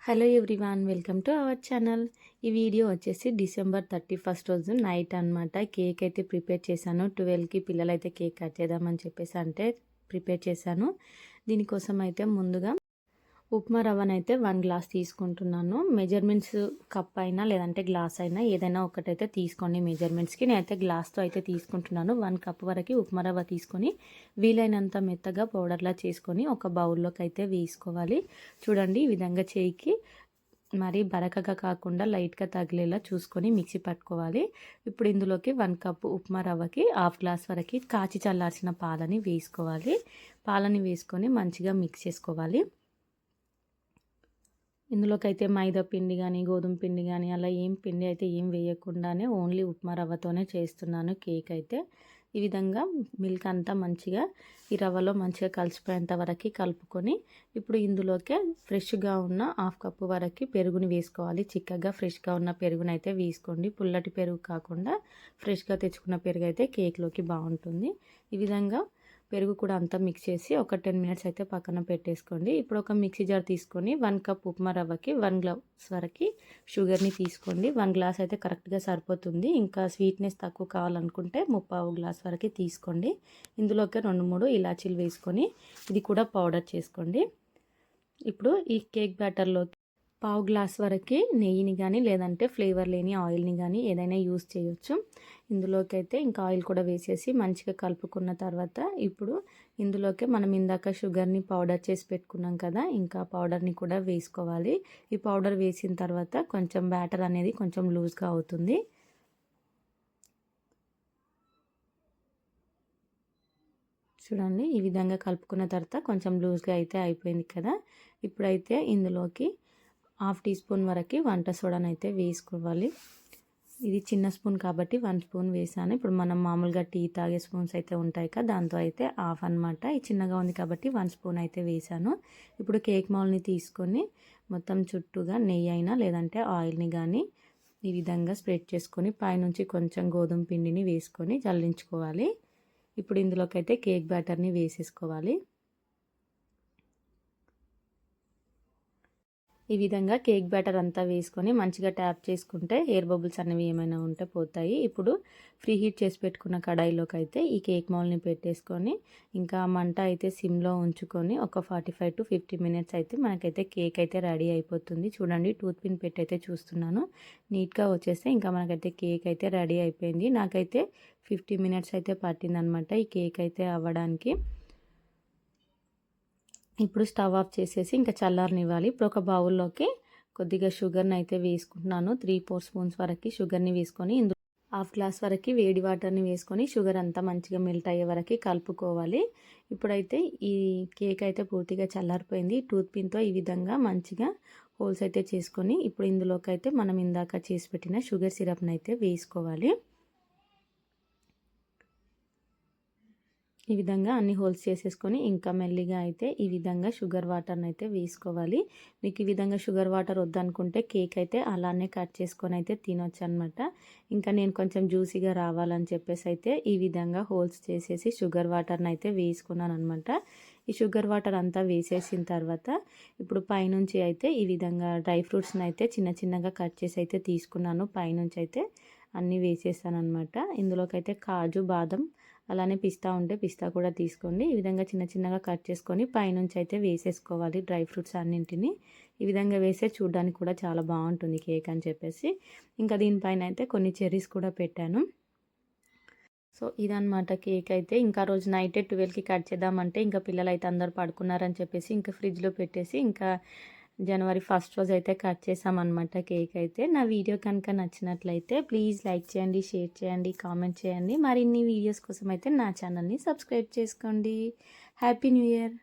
Hello everyone, welcome to our channel. ఈ video వచ్చేసి December 31 రోజు నైట్ అనమాట. కేక్ అయితే ప్రిపేర్ చేశాను. 12కి పిల్లలైతే కేక్ కట్ చేద్దామని చెప్పేసి అంటే ప్రిపేర్ చేశాను. దీనికోసం అయితే ముందుగా ఉప్మా రవ్వనైతే 1 గ్లాస్ తీసుకుంటున్నాను. మెజర్మెంట్స్ కప్ అయినా లేదంటే గ్లాస్ అయినా ఏదైనా ఒకటైతే తీసుకోండి మెజర్మెంట్స్కి. నేనైతే గ్లాస్తో అయితే తీసుకుంటున్నాను. 1 కప్ వరకు ఉప్మా రవ్వ తీసుకొని వీలైనంత మెత్తగా పౌడర్లా చేసుకొని ఒక బౌల్లోకి అయితే వేసుకోవాలి. చూడండి, ఈ విధంగా చేయికి మరి బరకగా కాకుండా లైట్గా తగిలేలా చూసుకొని మిక్సీ పట్టుకోవాలి. ఇప్పుడు ఇందులోకి 1 కప్ ఉప్మా రవ్వకి 1/2 గ్లాస్ వరకు కాచి చల్లార్చిన పాలని వేసుకోవాలి. పాలని వేసుకొని మంచిగా మిక్స్ చేసుకోవాలి. ఇందులోకి అయితే మైదా పిండి కానీ గోధుమ పిండి కానీ అలా పిండి అయితే ఏం వేయకుండానే ఓన్లీ ఉప్మా రవ్వతోనే చేస్తున్నాను కేక్ అయితే. ఈ విధంగా మిల్క్ అంతా మంచిగా ఈ రవ్వలో మంచిగా కలిసిపోయేంత వరకు కలుపుకొని ఇప్పుడు ఇందులోకి ఫ్రెష్గా ఉన్న 1/2 కప్పు వరకు పెరుగుని వేసుకోవాలి. చిక్కగా ఫ్రెష్గా ఉన్న పెరుగుని అయితే వేసుకోండి. పుల్లటి పెరుగు కాకుండా ఫ్రెష్గా తెచ్చుకున్న పెరుగు అయితే కేక్లోకి బాగుంటుంది. ఈ విధంగా పెరుగు కూడా అంతా మిక్స్ చేసి ఒక 10 మినిట్స్ అయితే పక్కన పెట్టేసుకోండి. ఇప్పుడు ఒక మిక్సీ జార్ తీసుకొని 1 కప్ ఉప్మా రవ్వకి 1 గ్లాస్ వరకు షుగర్ని తీసుకోండి. 1 గ్లాస్ అయితే కరెక్ట్గా సరిపోతుంది. ఇంకా స్వీట్నెస్ తక్కువ కావాలనుకుంటే 3/4 గ్లాస్ వరకు తీసుకోండి. ఇందులోకి 2-3 ఇలాచీలు వేసుకొని ఇది కూడా పౌడర్ చేసుకోండి. ఇప్పుడు ఈ కేక్ బ్యాటర్లోకి 1/2 గ్లాస్ వరకు నెయ్యిని కానీ లేదంటే ఫ్లేవర్ లేని ఆయిల్ని కానీ ఏదైనా యూస్ చేయొచ్చు. ఇందులోకి అయితే ఇంకా ఆయిల్ కూడా వేసేసి మంచిగా కలుపుకున్న తర్వాత ఇప్పుడు ఇందులోకి మనం ఇందాక షుగర్ని పౌడర్ చేసి పెట్టుకున్నాం కదా, ఇంకా పౌడర్ని కూడా వేసుకోవాలి. ఈ పౌడర్ వేసిన తర్వాత కొంచెం బ్యాటర్ అనేది కొంచెం లూజ్గా అవుతుంది. చూడండి, ఈ విధంగా కలుపుకున్న తర్వాత కొంచెం లూజ్గా అయితే అయిపోయింది కదా. ఇప్పుడైతే ఇందులోకి 1/2 టీ స్పూన్ వరకు వంట సోడాని అయితే వేసుకోవాలి. ఇది చిన్న స్పూన్ కాబట్టి 1 స్పూన్ వేసాను. ఇప్పుడు మనం మామూలుగా టీ తాగే స్పూన్స్ అయితే ఉంటాయి కదా, దాంతో అయితే 1/2 అనమాట. ఇది చిన్నగా ఉంది కాబట్టి 1 స్పూన్ అయితే వేసాను. ఇప్పుడు కేక్ మౌల్ని తీసుకొని మొత్తం చుట్టూగా నెయ్యి అయినా లేదంటే ఆయిల్ని కానీ ఈ విధంగా స్ప్రెడ్ చేసుకొని పైనుంచి కొంచెం గోధుమ పిండిని వేసుకొని జల్లించుకోవాలి. ఇప్పుడు ఇందులోకి అయితే కేక్ బ్యాటర్ని వేసేసుకోవాలి. ఈ విధంగా కేక్ బ్యాటర్ అంతా వేసుకొని మంచిగా ట్యాప్ చేసుకుంటే ఎయిర్ బబుల్స్ అనేవి ఏమైనా ఉంటే పోతాయి. ఇప్పుడు ఫ్రీ హీట్ చేసి పెట్టుకున్న కడాయిలోకి అయితే ఈ కేక్ మౌల్ని పెట్టేసుకొని ఇంకా మంట అయితే సిమ్లో ఉంచుకొని ఒక 45 to 50 మినిట్స్ అయితే మనకైతే కేక్ అయితే రెడీ అయిపోతుంది. చూడండి, టూత్ పిన్ పెట్టి అయితే చూస్తున్నాను. నీట్గా వచ్చేస్తే ఇంకా మనకైతే కేక్ అయితే రెడీ అయిపోయింది. నాకైతే 50 మినిట్స్ అయితే పట్టిందనమాట ఈ కేక్ అయితే అవ్వడానికి. ఇప్పుడు స్టవ్ ఆఫ్ చేసేసి ఇంకా చల్లారనివ్వాలి. ఇప్పుడు ఒక బౌల్లోకి కొద్దిగా షుగర్ని అయితే వేసుకుంటున్నాను. 3-4 స్పూన్స్ వరకు షుగర్ని వేసుకొని ఇందులో 1/2 గ్లాస్ వరకు వేడి వాటర్ని వేసుకొని షుగర్ అంతా మంచిగా మెల్ట్ అయ్యే వరకు కలుపుకోవాలి. ఇప్పుడైతే ఈ కేక్ అయితే పూర్తిగా చల్లారిపోయింది. టూత్ పిన్తో ఈ విధంగా మంచిగా హోల్స్ అయితే చేసుకొని ఇప్పుడు ఇందులోకి అయితే మనం ఇందాక చేసి పెట్టిన షుగర్ సిరప్ని అయితే వేసుకోవాలి. ఈ విధంగా అన్ని హోల్స్ చేసేసుకొని ఇంకా మెల్లిగా అయితే ఈ విధంగా షుగర్ వాటర్ని అయితే వేసుకోవాలి. మీకు ఈ విధంగా షుగర్ వాటర్ వద్దనుకుంటే కేక్ అయితే అలానే కట్ చేసుకొని అయితే తినొచ్చు అనమాట. ఇంకా నేను కొంచెం జ్యూసీగా రావాలని చెప్పేసి అయితే ఈ విధంగా హోల్స్ చేసేసి షుగర్ వాటర్ని అయితే వేసుకున్నాను అనమాట. ఈ షుగర్ వాటర్ అంతా వేసేసిన తర్వాత ఇప్పుడు పైనుంచి అయితే ఈ విధంగా డ్రై ఫ్రూట్స్ని అయితే చిన్న చిన్నగా కట్ చేసి అయితే తీసుకున్నాను. పైనుంచి అయితే అన్నీ వేసేసాను అనమాట. ఇందులోకైతే కాజు, బాదం అలానే పిస్తా ఉంటే పిస్తా కూడా తీసుకోండి. ఈ విధంగా చిన్న చిన్నగా కట్ చేసుకొని పైనుంచి అయితే వేసేసుకోవాలి డ్రై ఫ్రూట్స్ అన్నింటినీ. ఈ విధంగా వేసే చూడడానికి కూడా చాలా బాగుంటుంది కేక్ అని చెప్పేసి ఇంకా దీనిపైన అయితే కొన్ని చెర్రీస్ కూడా పెట్టాను. సో ఇదనమాట కేక్ అయితే. ఇంకా రోజు నైటే 12కి కట్ చేద్దామంటే ఇంకా పిల్లలు అయితే అందరు పడుకున్నారని చెప్పేసి ఇంకా ఫ్రిడ్జ్లో పెట్టేసి ఇంకా జనవరి 1 రోజు అయితే కట్ చేసామన్నమాట కేక్ అయితే. నా వీడియో కనుక నచ్చినట్లయితే ప్లీజ్ లైక్ చేయండి, షేర్ చేయండి, కామెంట్ చేయండి. మరిన్ని వీడియోస్ కోసం అయితే నా ఛానల్ని సబ్స్క్రైబ్ చేసుకోండి. Happy new year.